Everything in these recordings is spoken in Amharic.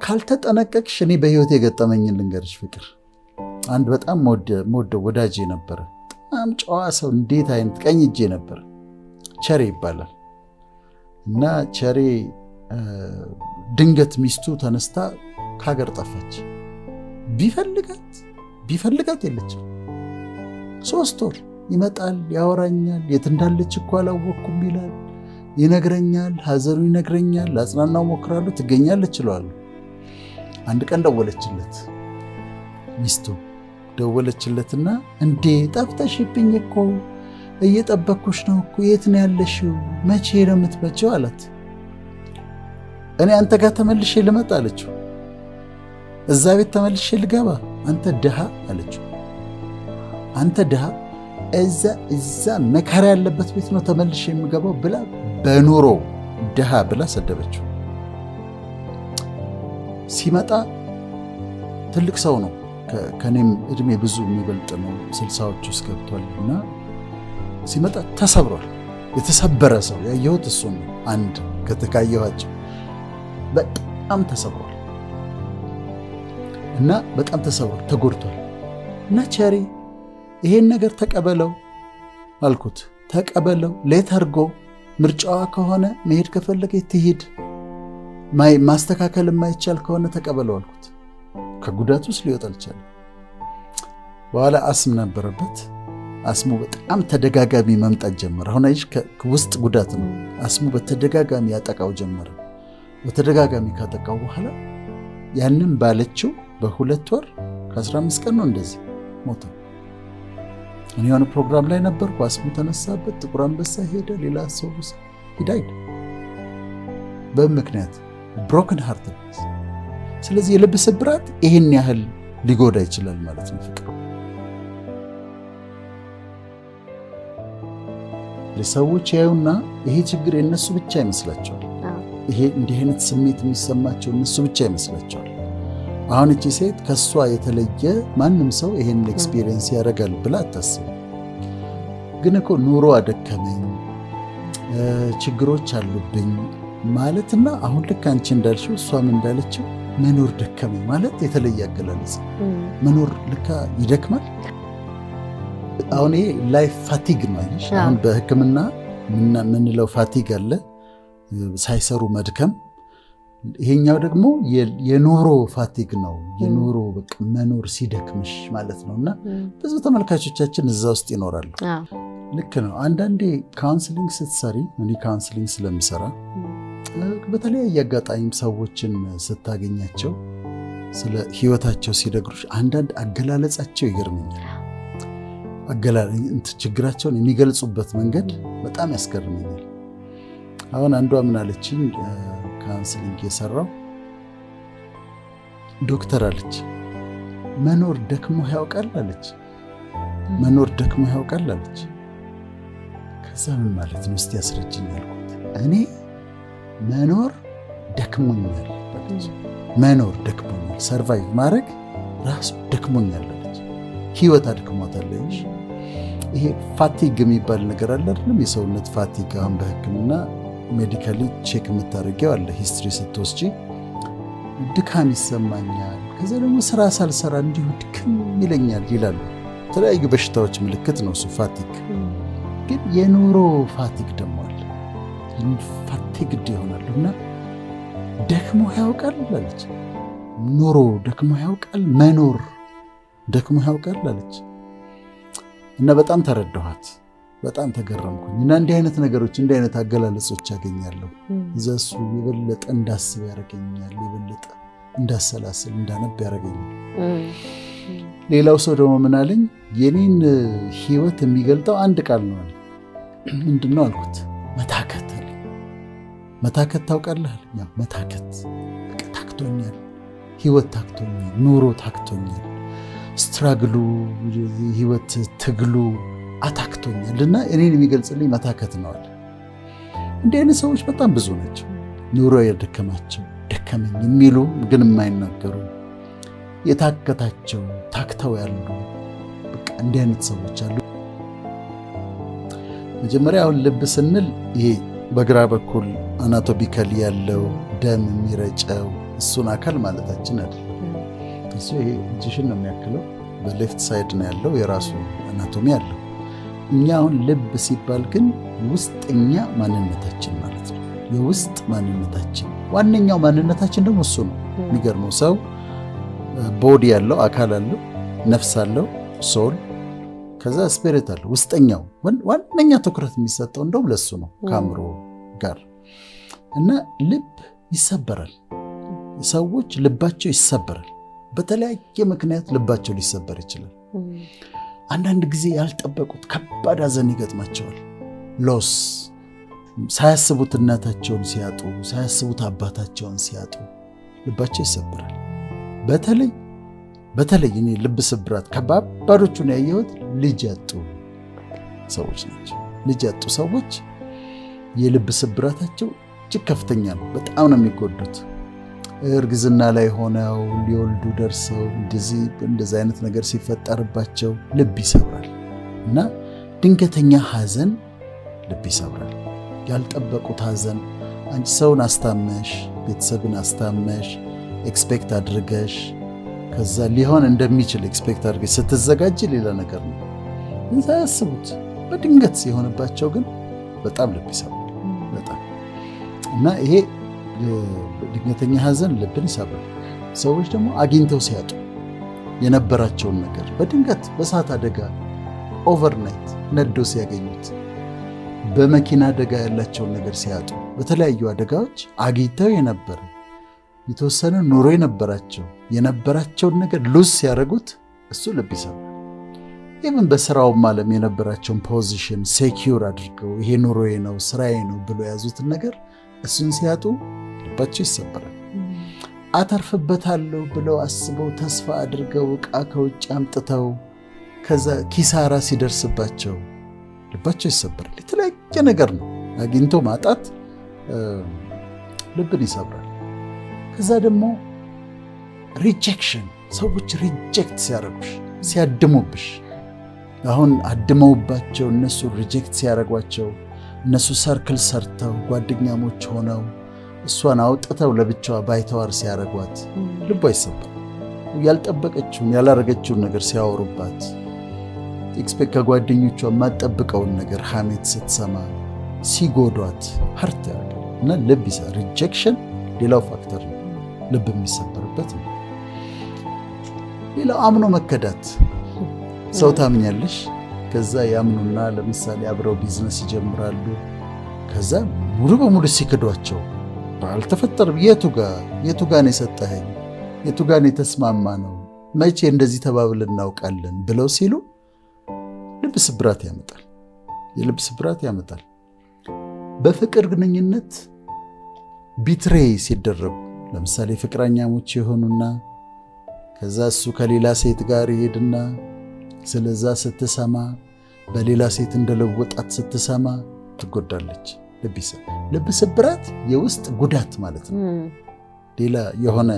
ካልተጠነቀቅሽ እኔ በህይወት የገጠመኝን ልንገርሽ ፍቅር። አንድ በጣም ወደ ወዳጄ ነበረ። በጣም ጨዋ ሰው፣ እንዴት አይነት ቀኝ እጄ ነበር። ቸሬ ይባላል። እና ቸሬ ድንገት ሚስቱ ተነስታ ከሀገር ጠፋች። ቢፈልጋት የለችም። 3 ወር ይመጣል፣ ያወራኛል። የት እንዳለች እኮ አላወቅኩም ይላል፣ ይነግረኛል፣ ሀዘኑ ይነግረኛል። ላጽናናው ሞክራለሁ፣ ትገኛለች እለዋለሁ። አንድ ቀን ደወለችለት፣ ሚስቱ ደወለችለትና እንዴ ጠፍተሽብኝ እኮ እየጠበኩሽ ነው እኮ፣ የት ነው ያለሽው? መቼ ነው የምትመጪው አላት። እኔ አንተ ጋር ተመልሼ ልመጣ አለችው። እዛ ቤት ተመልሼ ልገባ? አንተ ድሃ አለችው። አንተ ድሃ እዛ መከራ ያለበት ቤት ነው ተመልሼ የምገባው ብላ በኑሮ ድሃ ብላ ሰደበችው። ሲመጣ ትልቅ ሰው ነው፣ ከኔም እድሜ ብዙ የሚበልጥ ነው፣ 60ዎች ውስጥ ገብቷል። እና ሲመጣ ተሰብሯል። የተሰበረ ሰው ያየሁት እሱ ነው። አንድ ከተካየኋቸው በጣም ተሰብሯል እና በጣም ተሰብሯል፣ ተጎድቷል። እና ቸሬ ይሄን ነገር ተቀበለው አልኩት። ተቀበለው፣ ሌተርጎ ምርጫዋ ከሆነ መሄድ ከፈለገ ትሄድ፣ ማስተካከል የማይቻል ከሆነ ተቀበለው አልኩት። ከጉዳት ውስጥ ሊወጣ አልቻለም። በኋላ አስም ነበረበት። አስሙ በጣም ተደጋጋሚ መምጣት ጀመረ። አሁን አይሽ ከውስጥ ጉዳት ነው። አስሙ በተደጋጋሚ ያጠቃው ጀመረ። በተደጋጋሚ ካጠቃው በኋላ ያንን ባለችው በ2 ወር ከ15 ቀን ነው እንደዚህ ሞተ። እኔ የሆነ ፕሮግራም ላይ ነበርኩ። አስሙ ተነሳበት፣ ጥቁር አንበሳ ሄደ፣ ሌላ ሰው ሂዳይድ በምክንያት ብሮክን ሃርት። ስለዚህ የልብ ስብራት ይሄን ያህል ሊጎዳ ይችላል ማለት ነው ፍቅር። ሰዎች ያዩና ይሄ ችግር የነሱ ብቻ ይመስላቸዋል። ይሄ እንዲህ አይነት ስሜት የሚሰማቸው እነሱ ብቻ ይመስላቸዋል። አሁን እቺ ሴት ከሷ የተለየ ማንም ሰው ይሄን ኤክስፒሪየንስ ያደርጋል ብላ አታስብ። ግን እኮ ኑሮ አደከመኝ፣ ችግሮች አሉብኝ ማለትና አሁን ልክ አንቺ እንዳልሽው እሷም እንዳለችው መኖር ደከመኝ ማለት የተለየ አገላለጽ። መኖር ልካ ይደክማል። አሁን ይሄ ላይፍ ፋቲግ ነው አይደል? አሁን በሕክምና ምንለው ፋቲግ አለ፣ ሳይሰሩ መድከም። ይሄኛው ደግሞ የኑሮ ፋቲግ ነው። የኑሮ በቃ መኖር ሲደክምሽ ማለት ነውና ብዙ ተመልካቾቻችን እዛ ውስጥ ይኖራሉ። ልክ ነው። አንዳንዴ ካውንስሊንግ ስትሰሪ፣ እኔ ካውንስሊንግ ስለምሰራ በተለያየ አጋጣሚ ሰዎችን ስታገኛቸው ስለ ህይወታቸው ሲነግሩሽ አንዳንድ አገላለጻቸው ይገርመኛል። ችግራቸውን የሚገልጹበት መንገድ በጣም ያስገርመኛል። አሁን አንዷ ምን አለችኝ፣ ካውንስሊንግ የሰራው ዶክተር አለች፣ መኖር ደክሞ ያውቃል አለች። መኖር ደክሞ ያውቃል አለች። ከዛ ምን ማለት ነው እስቲ ያስረጅኝ አልኩት። እኔ መኖር ደክሞኛል አለች። መኖር ደክሞኛል፣ ሰርቫይቭ ማድረግ ራሱ ደክሞኛል አለች። ህይወት አድክሞታለች። ይሄ ፋቲግ የሚባል ነገር አለ አይደለም? የሰውነት ፋቲግ። አሁን በህክምና ሜዲካሊ ቼክ የምታደርጊው አለ። ሂስትሪ ስትወስጂ ድካም ይሰማኛል፣ ከዛ ደግሞ ስራ ሳልሰራ እንዲሁ ድክም ይለኛል ይላሉ። የተለያዩ በሽታዎች ምልክት ነው እሱ ፋቲግ። ግን የኑሮ ፋቲግ ደግሞ አለ። ፋቲግድ ይሆናሉ እና ደክሞ ያውቃል አለች። ኑሮ ደክሞ ያውቃል፣ መኖር ደክሞ ያውቃል አለች። እና በጣም ተረዳኋት፣ በጣም ተገረምኩኝ። እና እንዲህ አይነት ነገሮች፣ እንዲህ አይነት አገላለጾች ያገኛለሁ። እዛሱ የበለጠ እንዳስብ ያደርገኛል፣ የበለጠ እንዳሰላስል እንዳነብ ያደርገኛል። ሌላው ሰው ደግሞ ምን አለኝ፣ የኔን ህይወት የሚገልጠው አንድ ቃል ነው አለ። ምንድን ነው አልኩት። መታከት አለ። መታከት ታውቃለህ? ያው መታከት በቃ ታክቶኛል፣ ህይወት ታክቶኛል፣ ኑሮ ታክቶኛል፣ ስትራግሉ ህይወት ትግሉ አታክቶኛል እና እኔን የሚገልጽልኝ መታከት ነው አለ። እንዲህ አይነት ሰዎች በጣም ብዙ ናቸው። ኑሮ የደከማቸው ደከመኝ የሚሉ ግን የማይናገሩ የታከታቸው ታክተው ያሉ በቃ እንዲህ አይነት ሰዎች አሉ። መጀመሪያ አሁን ልብ ስንል ይሄ በግራ በኩል አናቶሚካሊ ያለው ደም የሚረጨው እሱን አካል ማለታችን አይደለም። እሱ ይሄ እጅሽን ነው የሚያክለው፣ በሌፍት ሳይድ ነው ያለው፣ የራሱ አናቶሚ አለው። እኛ አሁን ልብ ሲባል ግን ውስጠኛ ማንነታችን ማለት ነው። የውስጥ ማንነታችን ዋነኛው ማንነታችን ደግሞ እሱ ነው። የሚገርመው ሰው ቦዲ ያለው አካል አለው፣ ነፍስ አለው፣ ሶል፣ ከዛ ስፒሪት አለው። ውስጠኛው ዋነኛ ትኩረት የሚሰጠው እንደውም ለሱ ነው ከአእምሮ ጋር እና ልብ ይሰበራል። ሰዎች ልባቸው ይሰበራል። በተለያየ ምክንያት ልባቸው ሊሰበር ይችላል። አንዳንድ ጊዜ ያልጠበቁት ከባድ ሐዘን ይገጥማቸዋል። ሎስ፣ ሳያስቡት እናታቸውን ሲያጡ፣ ሳያስቡት አባታቸውን ሲያጡ ልባቸው ይሰበራል። በተለይ እኔ ልብ ስብራት ከባባዶቹን ያየሁት ልጅ ያጡ ሰዎች ናቸው። ልጅ ያጡ ሰዎች የልብ ስብራታቸው እጅግ ከፍተኛ ነው። በጣም ነው የሚጎዱት። እርግዝና ላይ ሆነው ሊወልዱ ደርሰው እንደዚህ አይነት ነገር ሲፈጠርባቸው ልብ ይሰብራል እና ድንገተኛ ሐዘን ልብ ይሰብራል። ያልጠበቁት ሐዘን፣ አንቺ ሰውን አስታመሽ፣ ቤተሰብን አስታመሽ፣ ኤክስፔክት አድርገሽ ከዛ ሊሆን እንደሚችል ኤክስፔክት አድርገሽ ስትዘጋጅ ሌላ ነገር ነው። ሳያስቡት በድንገት ሲሆንባቸው ግን በጣም ልብ ይሰብራል። በጣም እና ይሄ ድንገተኛ ሐዘን ልብን ይሰብራል። ሰዎች ደግሞ አግኝተው ሲያጡ የነበራቸውን ነገር በድንገት በእሳት አደጋ ኦቨርናይት ነዶ ሲያገኙት፣ በመኪና አደጋ ያላቸውን ነገር ሲያጡ፣ በተለያዩ አደጋዎች አግኝተው የነበረ የተወሰነ ኑሮ የነበራቸውን ነገር ሉዝ ሲያደርጉት እሱ ልብ ይሰብራል። ይህም በስራውም ዓለም የነበራቸውን ፖዚሽን ሴኪዩር አድርገው ይሄ ኑሮዬ ነው ስራዬ ነው ብሎ የያዙትን ነገር እሱን ሲያጡ ልባቸው ይሰበራል። አተርፍበታለሁ ብለው አስበው ተስፋ አድርገው ዕቃ ከውጭ አምጥተው ከዛ ኪሳራ ሲደርስባቸው ልባቸው ይሰበራል። የተለያየ ነገር ነው አግኝቶ ማጣት ልብን ይሰብራል። ከዛ ደግሞ ሪጀክሽን፣ ሰዎች ሪጀክት ሲያደርጉሽ፣ ሲያድሙብሽ፣ አሁን አድመውባቸው እነሱ ሪጀክት ሲያደርጓቸው፣ እነሱ ሰርክል ሰርተው ጓደኛሞች ሆነው እሷን አውጥተው ለብቻዋ ባይተዋር ሲያደርጓት ልቧ ይሰበራል። ያልጠበቀችውን ያላረገችውን ነገር ሲያወሩባት፣ ኤክስፔክት ከጓደኞቿ የማትጠብቀውን ነገር ሐሜት ስትሰማ ሲጎዷት ሀርት ያደርጋል እና ልብ ይሰብራል። ሪጀክሽን ሌላው ፋክተር ነው ልብ የሚሰበርበት ነው። ሌላው አምኖ መከዳት። ሰው ታምኛለሽ፣ ከዛ ያምኑና ለምሳሌ አብረው ቢዝነስ ይጀምራሉ። ከዛ ሙሉ በሙሉ ሲክዷቸው ባልተፈጠረም የቱ ጋር ነው የሰጠኸኝ፣ የቱ ጋር ነው የተስማማ ነው፣ መቼ እንደዚህ ተባብለን እናውቃለን ብለው ሲሉ ልብ ስብራት ያመጣል። የልብ ስብራት ያመጣል። በፍቅር ግንኙነት ቢትሬይ ሲደረጉ ለምሳሌ ፍቅረኛሞች የሆኑና ከዛ እሱ ከሌላ ሴት ጋር ይሄድና ስለዛ ስትሰማ በሌላ ሴት እንደለወጣት ስትሰማ ትጎዳለች። ልብ ስብራት የውስጥ ጉዳት ማለት ነው። ሌላ የሆነ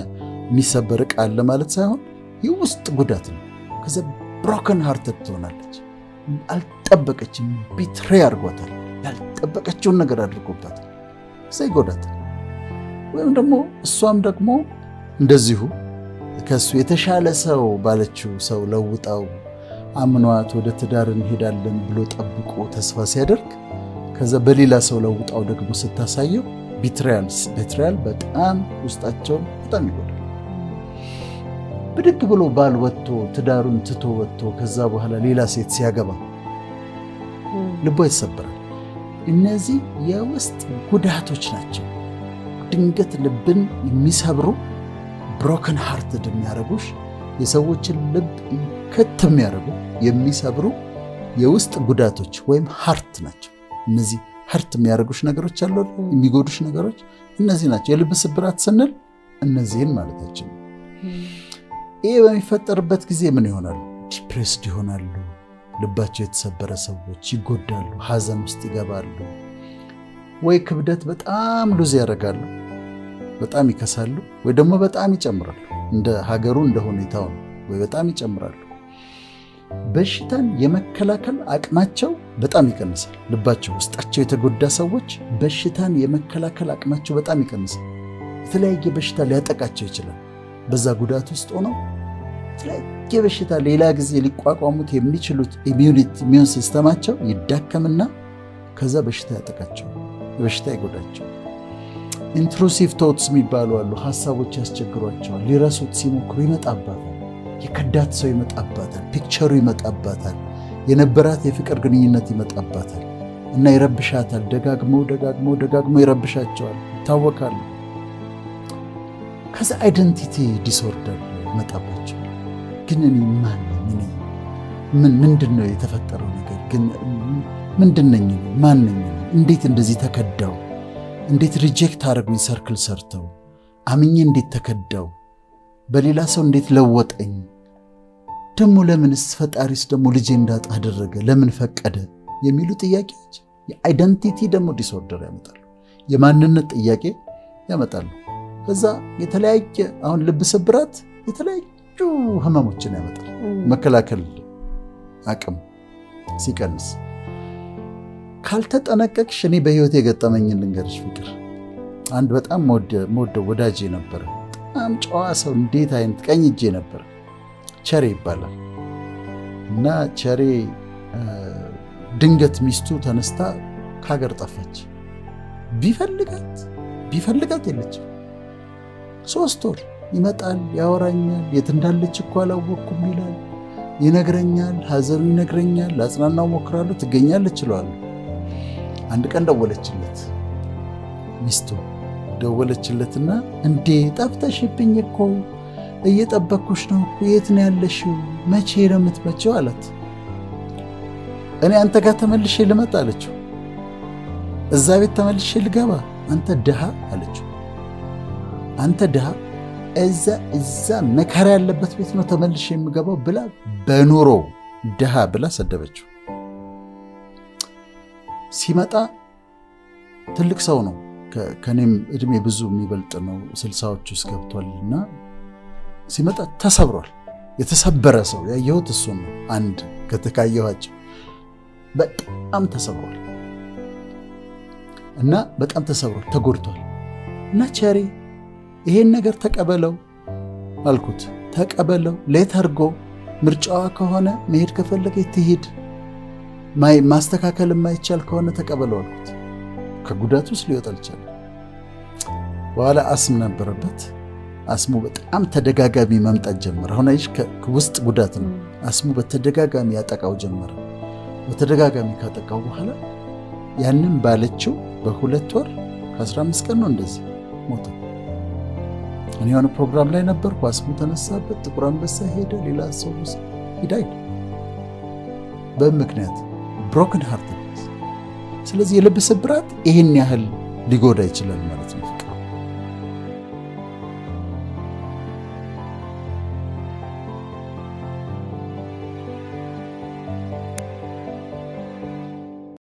የሚሰበር ዕቃ አለ ማለት ሳይሆን የውስጥ ጉዳት ነው። ከዛ ብሮከን ሃርትድ ትሆናለች። አልጠበቀችም፣ ቢትሬይ አድርጓታል። ያልጠበቀችውን ነገር አድርጎባታል። ከዛ ይጎዳታል። ወይም ደግሞ እሷም ደግሞ እንደዚሁ ከሱ የተሻለ ሰው ባለችው ሰው ለውጣው አምኗት ወደ ትዳር እንሄዳለን ብሎ ጠብቆ ተስፋ ሲያደርግ ከዛ በሌላ ሰው ለውጣው ደግሞ ስታሳየው ቢትሪያል በጣም ውስጣቸውን በጣም ይጎዳል። ብድግ ብሎ ባል ወጥቶ ትዳሩን ትቶ ወጥቶ ከዛ በኋላ ሌላ ሴት ሲያገባ ልቧ ይሰበራል። እነዚህ የውስጥ ጉዳቶች ናቸው። ድንገት ልብን የሚሰብሩ ብሮከን ሃርትድ የሚያደርጉሽ የሰዎችን ልብ ከት የሚያደርጉ የሚሰብሩ የውስጥ ጉዳቶች ወይም ሃርት ናቸው። እነዚህ ሃርት የሚያደርጉሽ ነገሮች አሉ፣ የሚጎዱሽ ነገሮች እነዚህ ናቸው። የልብ ስብራት ስንል እነዚህን ማለታችን ነው። ይሄ በሚፈጠርበት ጊዜ ምን ይሆናሉ? ዲፕሬስድ ይሆናሉ። ልባቸው የተሰበረ ሰዎች ይጎዳሉ፣ ሐዘን ውስጥ ይገባሉ። ወይ ክብደት በጣም ሉዝ ያደርጋሉ፣ በጣም ይከሳሉ፣ ወይ ደግሞ በጣም ይጨምራሉ። እንደ ሀገሩ እንደ ሁኔታው ነው። ወይ በጣም ይጨምራሉ። በሽታን የመከላከል አቅማቸው በጣም ይቀንሳል። ልባቸው ውስጣቸው የተጎዳ ሰዎች በሽታን የመከላከል አቅማቸው በጣም ይቀንሳል። የተለያየ በሽታ ሊያጠቃቸው ይችላል። በዛ ጉዳት ውስጥ ሆነው የተለያየ በሽታ ሌላ ጊዜ ሊቋቋሙት የሚችሉት ኢሚዩን ሲስተማቸው ይዳከምና ከዛ በሽታ ያጠቃቸው፣ በሽታ ይጎዳቸው። ኢንትሩሲቭ ቶትስ የሚባሉ አሉ። ሀሳቦች ያስቸግሯቸዋል። ሊረሱት ሲሞክሩ ይመጣባታል። የከዳት ሰው ይመጣባታል። ፒክቸሩ ይመጣባታል። የነበራት የፍቅር ግንኙነት ይመጣባታል እና ይረብሻታል። ደጋግሞ ይረብሻቸዋል፣ ይታወቃሉ። ከዛ አይደንቲቲ ዲስኦርደር ይመጣባቸዋል። ግን እኔ ማን ነኝ? ምንድን ነው የተፈጠረው ነገር? ግን ምንድን ነኝ? ማን ነኝ? እንዴት እንደዚህ ተከዳው? እንዴት ሪጀክት አደረጉኝ? ሰርክል ሰርተው አምኜ እንዴት ተከዳው? በሌላ ሰው እንዴት ለወጠኝ? ደግሞ ለምንስ ፈጣሪስ ደግሞ ልጄ እንዳጣ አደረገ? ለምን ፈቀደ? የሚሉ ጥያቄዎች የአይደንቲቲ ደግሞ ዲስኦርደር ያመጣሉ። የማንነት ጥያቄ ያመጣሉ። ከዛ የተለያየ አሁን ልብ ስብራት የተለያዩ ህመሞችን ያመጣል። መከላከል አቅም ሲቀንስ ካልተጠነቀቅሽ፣ እኔ በህይወት የገጠመኝን ልንገርሽ ፍቅር። አንድ በጣም መወደው ወዳጄ ነበረ። በጣም ጨዋ ሰው፣ እንዴት አይነት ቀኝ እጄ ነበረ። ቸሬ ይባላል እና ቸሬ ድንገት ሚስቱ ተነስታ ከሀገር ጠፋች። ቢፈልጋት የለችም። 3 ወር ይመጣል፣ ያወራኛል። የት እንዳለች እኮ አላወቅኩም ይላል፣ ይነግረኛል፣ ሀዘኑ ይነግረኛል። ላጽናናው ሞክራለሁ፣ ትገኛለች እለዋለሁ። አንድ ቀን ደወለችለት፣ ሚስቱ ደወለችለትና እንዴ ጠፍተሽብኝ እኮ እየጠበኩሽ ነው እኮ፣ የት ነው ያለሽው? መቼ ነው የምትመጪው አላት። እኔ አንተ ጋር ተመልሼ ልመጣ አለችው። እዛ ቤት ተመልሼ ልገባ? አንተ ድሃ አለችው። አንተ ድሃ እዛ መከራ ያለበት ቤት ነው ተመልሼ የምገባው ብላ በኑሮ ድሃ ብላ ሰደበችው። ሲመጣ ትልቅ ሰው ነው፣ ከኔም እድሜ ብዙ የሚበልጥ ነው፣ 60ዎች ውስጥ ገብቷልና ሲመጣ ተሰብሯል። የተሰበረ ሰው ያየሁት እሱ ነው። አንድ ከተካየኋቸው በጣም ተሰብሯል እና በጣም ተሰብሯል፣ ተጎድቷል። እና ቸሬ ይሄን ነገር ተቀበለው አልኩት። ተቀበለው፣ ሌተርጎ ምርጫዋ ከሆነ መሄድ ከፈለገ ትሄድ፣ ማስተካከል የማይቻል ከሆነ ተቀበለው አልኩት። ከጉዳት ውስጥ ሊወጣ አልቻለም። በኋላ አስም ነበረበት። አስሙ በጣም ተደጋጋሚ መምጣት ጀመረ። አሁን አይሽ ከውስጥ ጉዳት ነው። አስሙ በተደጋጋሚ ያጠቃው ጀመረ። በተደጋጋሚ ካጠቃው በኋላ ያንን ባለችው በ2 ወር ከ15 ቀን ነው እንደዚህ ሞተ። እኔ የሆነ ፕሮግራም ላይ ነበርኩ። አስሙ ተነሳበት። ጥቁር አንበሳ ሄደ። ሌላ ሰው ሂዳይ በምክንያት ብሮክን ሃርት። ስለዚህ የልብ ስብራት ይህን ያህል ሊጎዳ ይችላል ማለት ነው።